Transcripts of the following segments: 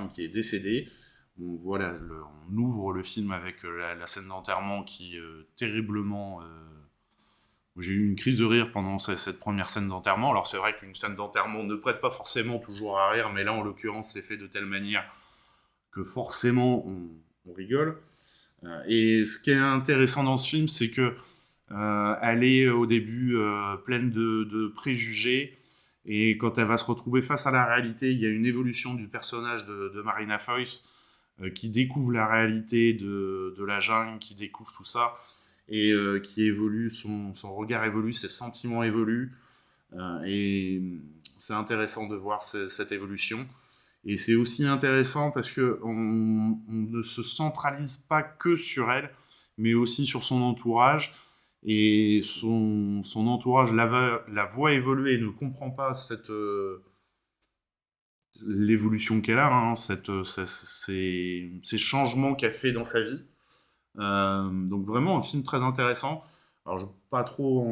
qui est décédé. On voit on ouvre le film avec la scène d'enterrement qui terriblement... J'ai eu une crise de rire pendant cette première scène d'enterrement. Alors c'est vrai qu'une scène d'enterrement ne prête pas forcément toujours à rire, mais là en l'occurrence c'est fait de telle manière que forcément on rigole. Et ce qui est intéressant dans ce film, c'est que elle est au début pleine de préjugés, et quand elle va se retrouver face à la réalité, il y a une évolution du personnage de Marina Foïs qui découvre la réalité de la jungle, qui découvre tout ça, et qui évolue, son regard évolue, ses sentiments évoluent, et c'est intéressant de voir cette évolution. Et c'est aussi intéressant parce qu'on ne se centralise pas que sur elle, mais aussi sur son entourage. Et son entourage la voit évoluer et ne comprend pas l'évolution qu'elle a, hein, ces changements qu'elle fait dans sa vie. Donc vraiment un film très intéressant. Alors je ne vais pas trop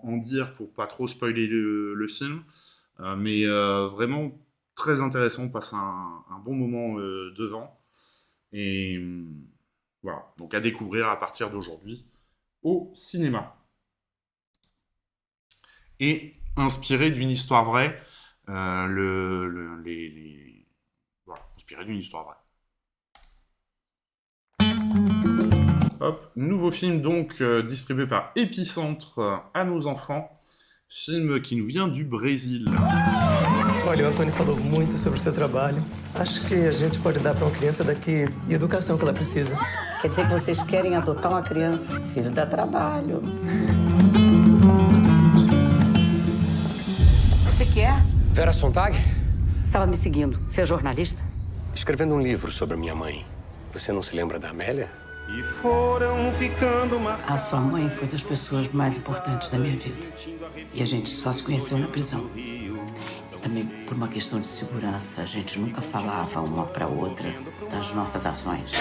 en dire pour pas trop spoiler le film, mais vraiment très intéressant, on passe un bon moment devant. Et voilà, donc à découvrir à partir d'aujourd'hui au cinéma. Et inspiré d'une histoire vraie, voilà, inspiré d'une histoire vraie. Hop, nouveau film donc distribué par Épicentre à nos enfants, film qui nous vient du Brésil. Olha, o Antônio falou muito sobre o seu trabalho. Acho que a gente pode dar para uma criança daqui a educação que ela precisa. Quer dizer que vocês querem adotar uma criança? Filho dá trabalho. Você quer? Vera Sontag? Estava me seguindo. Você é jornalista? Escrevendo um livro sobre minha mãe. Você não se lembra da Amélia? E foram ficando A sua mãe foi das pessoas mais importantes da minha vida. E a gente só se conheceu na prisão. E também por uma questão de segurança, a gente nunca falava uma para outra das nossas ações.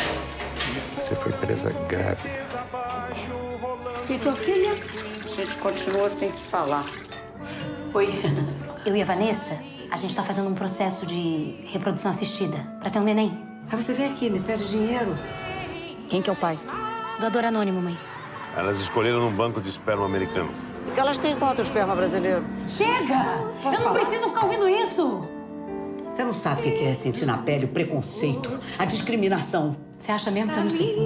Você foi presa grávida. E tua filha? A gente continua sem se falar. Oi. Eu e a Vanessa, a gente tá fazendo um processo de reprodução assistida pra ter um neném. Aí você vem aqui, me pede dinheiro. Quem que é o pai? Doador anônimo, mãe. Elas escolheram um banco de esperma americano. O que elas têm contra o esperma brasileiro? Chega! Posso Eu não falar? preciso ficar ouvindo isso! Você não sabe o que é sentir na pele o preconceito, a discriminação. Você acha mesmo que eu não sei?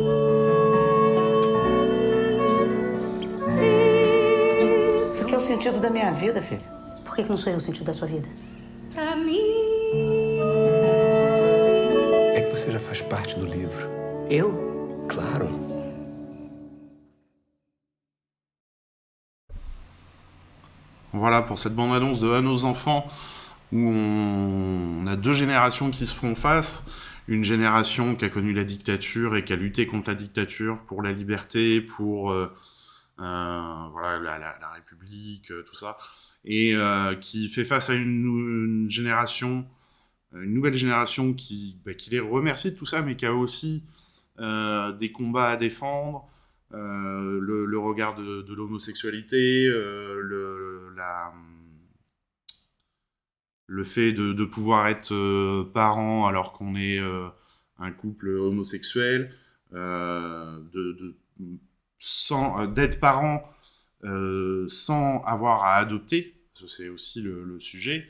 Isso aqui é o sentido da minha vida, filho. Por que não sou eu o sentido da sua vida? É que você já faz parte do livro. Eu? Claro. Voilà pour cette bande-annonce de À nos enfants, où on a deux générations qui se font face. Une génération qui a connu la dictature et qui a lutté contre la dictature pour la liberté, pour voilà, la République, tout ça. Et qui fait face à une génération, une nouvelle génération qui les remercie de tout ça, mais qui a aussi des combats à défendre, le regard de l'homosexualité, le fait de pouvoir être parent alors qu'on est un couple homosexuel, d'être parent sans avoir à adopter, parce que c'est aussi le sujet.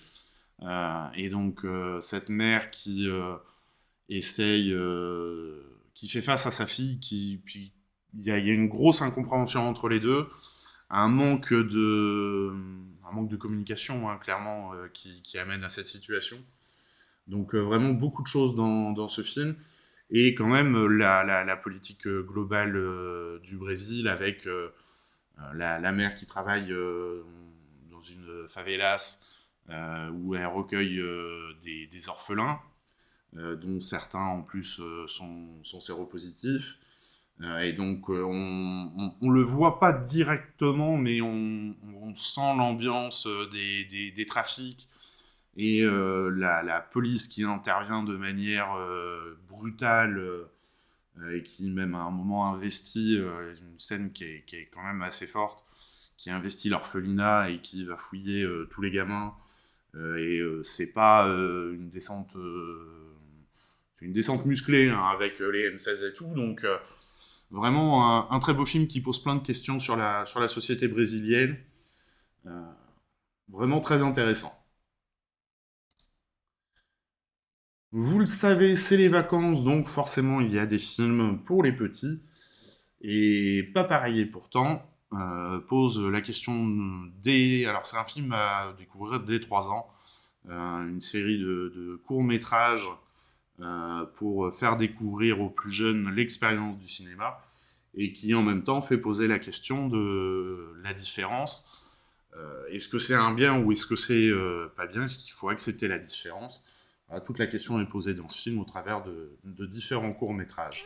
Et donc cette mère qui essaye, qui fait face à sa fille, puis il y a une grosse incompréhension entre les deux, un manque de communication, hein, clairement, qui amène à cette situation. Donc vraiment beaucoup de choses dans ce film. Et quand même la politique globale du Brésil, avec la mère qui travaille dans une favelas où elle recueille des orphelins, dont certains en plus sont séropositifs. Et donc on le voit pas directement, mais on sent l'ambiance des trafics, et la police qui intervient de manière brutale, et qui même à un moment investit, une scène qui est quand même assez forte, qui investit l'orphelinat et qui va fouiller tous les gamins, et c'est pas une descente une descente musclée hein, avec les M16 et tout, donc vraiment un très beau film qui pose plein de questions sur la société brésilienne, vraiment très intéressant. Vous le savez, c'est les vacances, donc forcément il y a des films pour les petits, et pas pareil et pourtant, pose la question des... Alors c'est un film à découvrir dès 3 ans, une série de courts-métrages pour faire découvrir aux plus jeunes l'expérience du cinéma, et qui en même temps fait poser la question de la différence. Est-ce que c'est un bien ou est-ce que c'est pas bien? Est-ce qu'il faut accepter la différence? Voilà, toute la question est posée dans ce film au travers de différents courts-métrages.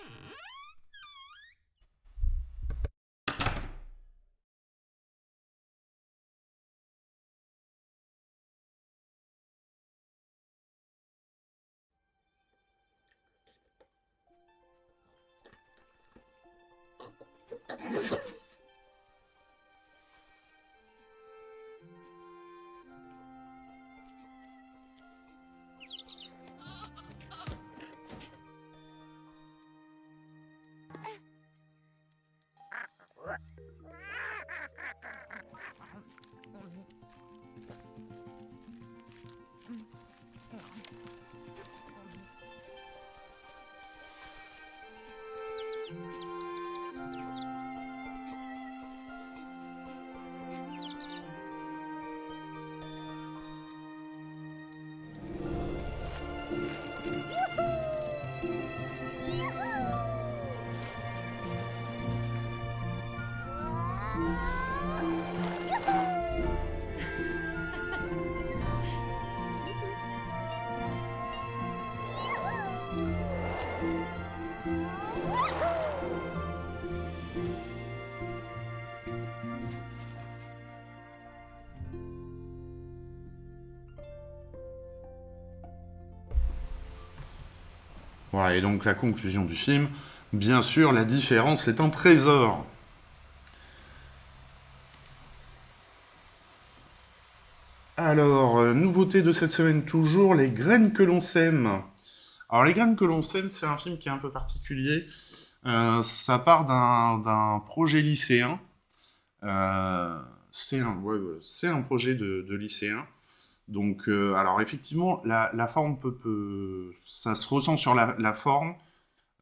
Voilà, et donc la conclusion du film, bien sûr, la différence est un trésor. Alors, nouveauté de cette semaine toujours, Les graines que l'on sème. Alors, Les graines que l'on sème, c'est un film qui est un peu particulier. Ça part d'un projet lycéen. C'est un projet de lycéen. Donc, alors effectivement, la forme ça se ressent sur la forme,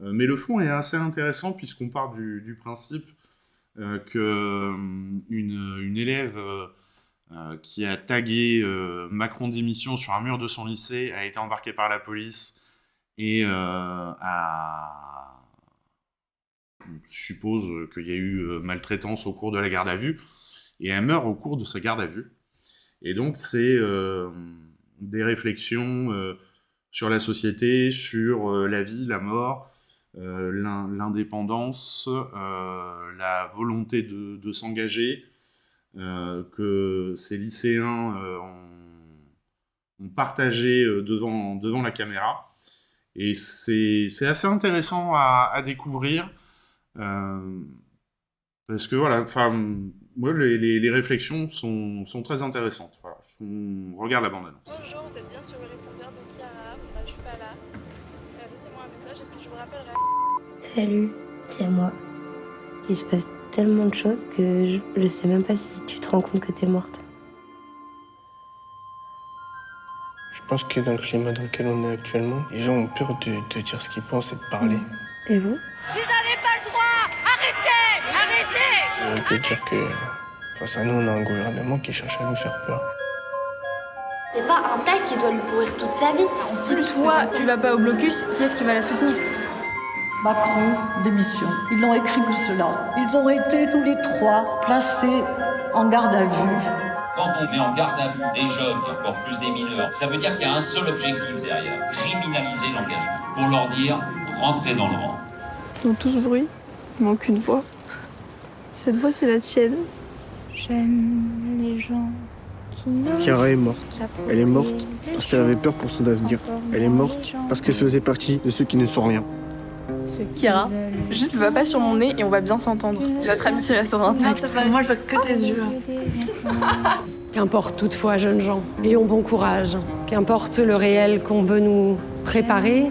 mais le fond est assez intéressant puisqu'on part du principe qu'une élève qui a tagué Macron démission sur un mur de son lycée a été embarquée par la police et je suppose qu'il y a eu maltraitance au cours de la garde à vue, et elle meurt au cours de sa garde à vue. Et donc, c'est des réflexions sur la société, sur la vie, la mort, l'indépendance, la volonté de s'engager, que ces lycéens ont partagé devant la caméra. Et c'est assez intéressant à découvrir, parce que voilà, moi, les réflexions sont très intéressantes. Voilà. On regarde la bande-annonce. Bonjour, vous êtes bien sur le répondeur de Chiara. Je suis pas là. Laissez-moi un message et puis je vous rappellerai. Salut, c'est moi. Il se passe tellement de choses que je sais même pas si tu te rends compte que t'es morte. Je pense que dans le climat dans lequel on est actuellement, les gens ont peur de dire ce qu'ils pensent et de parler. Et vous? Vous avez pas le droit! Arrêtez! On peut dire que face à nous, on a un gouvernement qui cherche à nous faire peur. C'est pas un tas qui doit lui pourrir toute sa vie. Si toi, tu vas pas au blocus, qui est-ce qui va la soutenir? Macron, démission. Ils n'ont écrit que cela. Ils ont été tous les 3 placés en garde à vue. Quand on met en garde à vue des jeunes, et encore plus des mineurs, ça veut dire qu'il y a un seul objectif derrière, criminaliser l'engagement. Pour leur dire, rentrez dans le rang. Dans tout ce bruit, il manque une voix. Cette voix, c'est la tienne. J'aime les gens qui n'osent. Chiara est morte. Elle est morte parce qu'elle avait peur pour son avenir. Elle est morte parce qu'elle faisait partie de ceux qui ne sont rien. Chiara, juste va pas sur mon nez et on va bien s'entendre. Notre amitié restera intacte. Moi, je vois que tes yeux. Qu'importe toutefois, jeunes gens, ayons bon courage. Qu'importe le réel qu'on veut nous préparer,